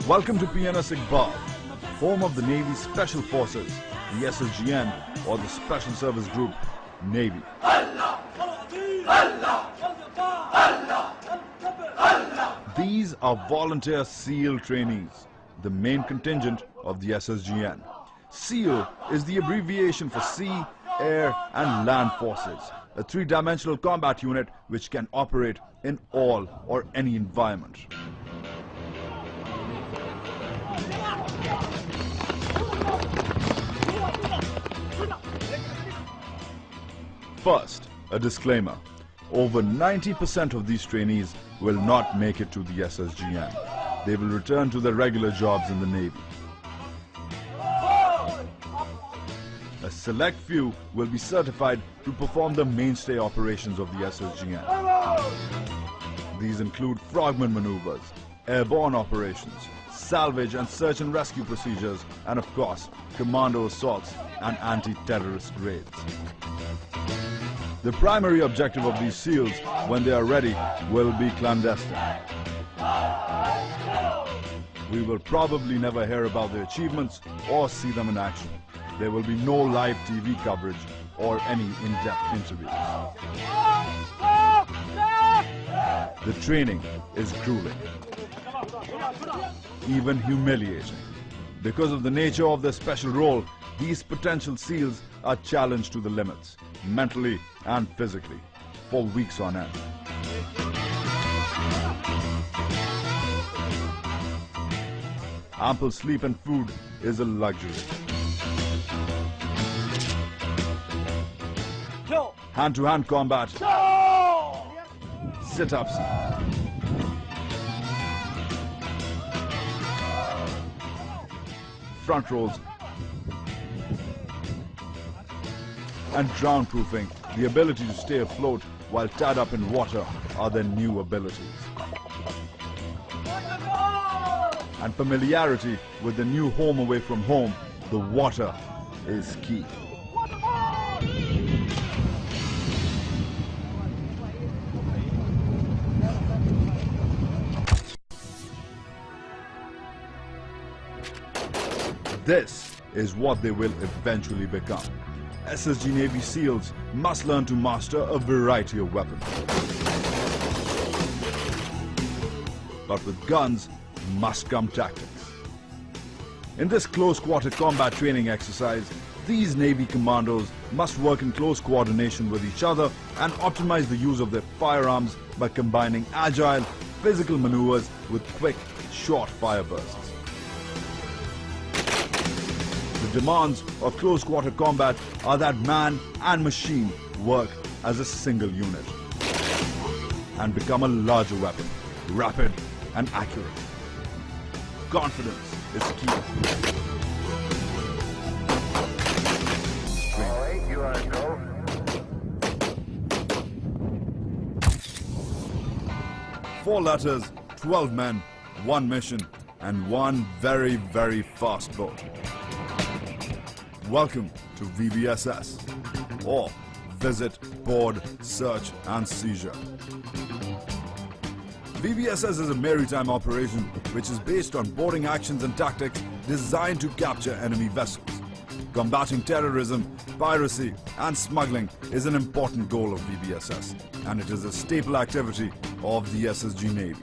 Welcome to PNS Iqbal, home of the Navy's Special Forces, the SSGN, or the Special Service Group, Navy. These are volunteer SEAL trainees, the main contingent of the SSGN. SEAL is the abbreviation for Sea, Air and Land Forces, a three-dimensional combat unit which can operate in all or any environment. First, a disclaimer. Over 90% of these trainees will not make it to the SSGN. They will return to their regular jobs in the Navy. A select few will be certified to perform the mainstay operations of the SSGN. These include frogman maneuvers, airborne operations, salvage and search and rescue procedures, and of course, commando assaults and anti-terrorist raids. The primary objective of these SEALs, when they are ready, will be clandestine. We will probably never hear about their achievements or see them in action. There will be no live TV coverage or any in-depth interviews. The training is grueling, even humiliating. Because of the nature of their special role, these potential SEALs are challenged to the limits, mentally and physically, for weeks on end. Ample sleep and food is a luxury. Hand-to-hand combat, sit-ups, front rolls, and drown-proofing, the ability to stay afloat while tied up in water, are their new abilities. And familiarity with the new home away from home, the water, is key. This is what they will eventually become. SSG Navy SEALs must learn to master a variety of weapons. But with guns must come tactics. In this close-quarter combat training exercise, these Navy commandos must work in close coordination with each other and optimize the use of their firearms by combining agile, physical maneuvers with quick, short fire bursts. The demands of close-quarter combat are that man and machine work as a single unit and become a larger weapon, rapid and accurate. Confidence is key. All right, you are go. 4 letters, 12 men, 1 mission, and 1 very, very fast boat. Welcome to VBSS, or Visit, Board, Search and Seizure. VBSS is a maritime operation which is based on boarding actions and tactics designed to capture enemy vessels. Combating terrorism, piracy and smuggling is an important goal of VBSS, and it is a staple activity of the SSG Navy.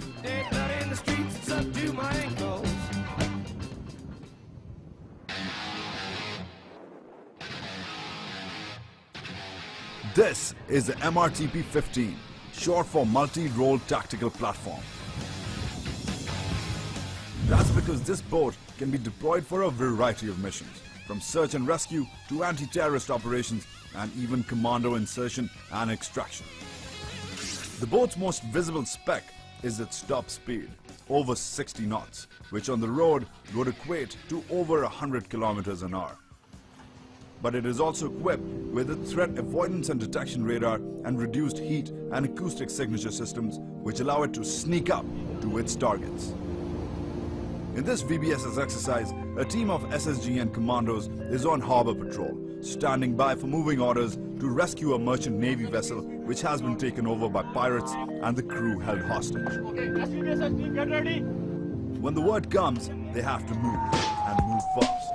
This is the MRTP-15, short for Multi-Role Tactical Platform. That's because this boat can be deployed for a variety of missions, from search and rescue to anti-terrorist operations and even commando insertion and extraction. The boat's most visible spec is its top speed, over 60 knots, which on the road would equate to over 100 kilometers an hour. But it is also equipped with a threat avoidance and detection radar and reduced heat and acoustic signature systems which allow it to sneak up to its targets. In this VBSS exercise, a team of SSGN commandos is on harbor patrol, standing by for moving orders to rescue a merchant Navy vessel which has been taken over by pirates and the crew held hostage. Okay, SSGN team, get ready. When the word comes, they have to move, and move fast.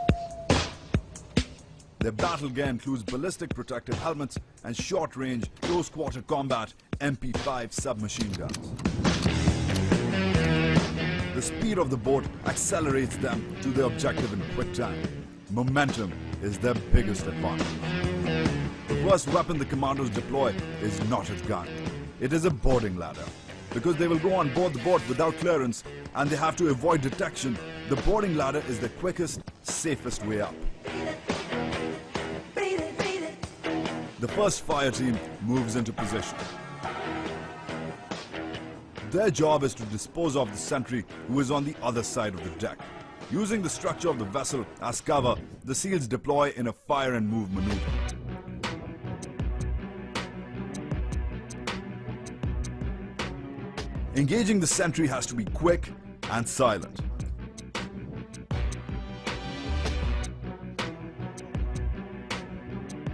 Their battle gear includes ballistic protective helmets and short-range, close-quarter combat MP5 submachine guns. The speed of the boat accelerates them to their objective in quick time. Momentum is their biggest advantage. The first weapon the commandos deploy is not a gun. It is a boarding ladder. Because they will go on board the boat without clearance and they have to avoid detection, the boarding ladder is the quickest, safest way up. The first fire team moves into position. Their job is to dispose of the sentry who is on the other side of the deck. Using the structure of the vessel as cover, the SEALs deploy in a fire and move maneuver. Engaging the sentry has to be quick and silent.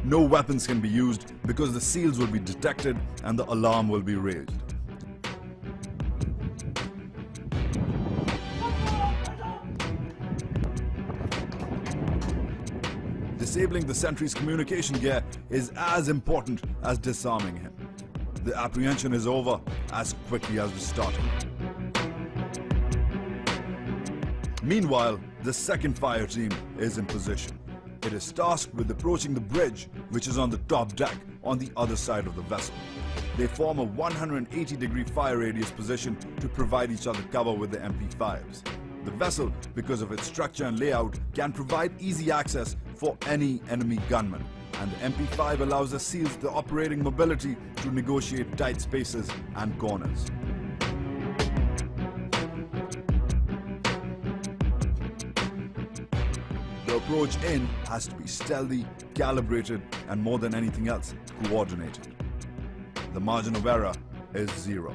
No weapons can be used because the SEALs will be detected and the alarm will be raised. Disabling the sentry's communication gear is as important as disarming him. The apprehension is over as quickly as we started. Meanwhile, the second fire team is in position. It is tasked with approaching the bridge, which is on the top deck on the other side of the vessel. They form a 180-degree fire radius position to provide each other cover with the MP5s. The vessel, because of its structure and layout, can provide easy access for any enemy gunman, and the MP5 allows the SEALs the operating mobility to negotiate tight spaces and corners. The approach in has to be stealthy, calibrated, and more than anything else, coordinated. The margin of error is 0.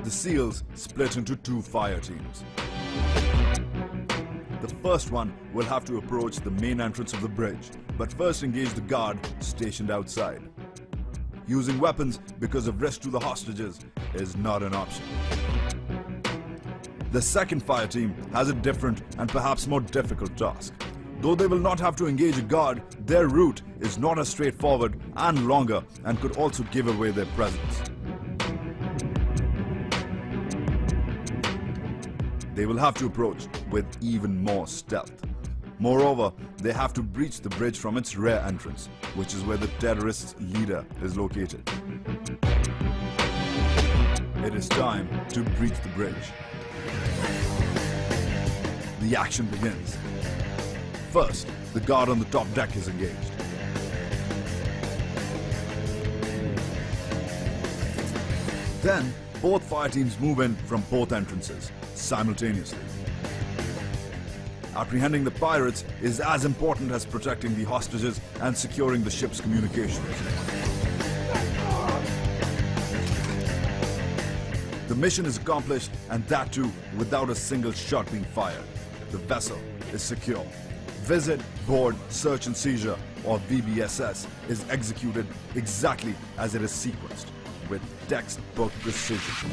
The SEALs split into 2 fire teams. The first one will have to approach the main entrance of the bridge, but first engage the guard stationed outside. Using weapons because of risk to the hostages is not an option. The second fire team has a different and perhaps more difficult task. Though they will not have to engage a guard, their route is not as straightforward and longer and could also give away their presence. They will have to approach with even more stealth. Moreover, they have to breach the bridge from its rear entrance, which is where the terrorist's leader is located. It is time to breach the bridge. The action begins. First, the guard on the top deck is engaged. Then, both fire teams move in from both entrances simultaneously. Apprehending the pirates is as important as protecting the hostages and securing the ship's communications. The mission is accomplished, and that too without a single shot being fired. The vessel is secure. Visit, board, search and seizure, or VBSS, is executed exactly as it is sequenced, with textbook precision.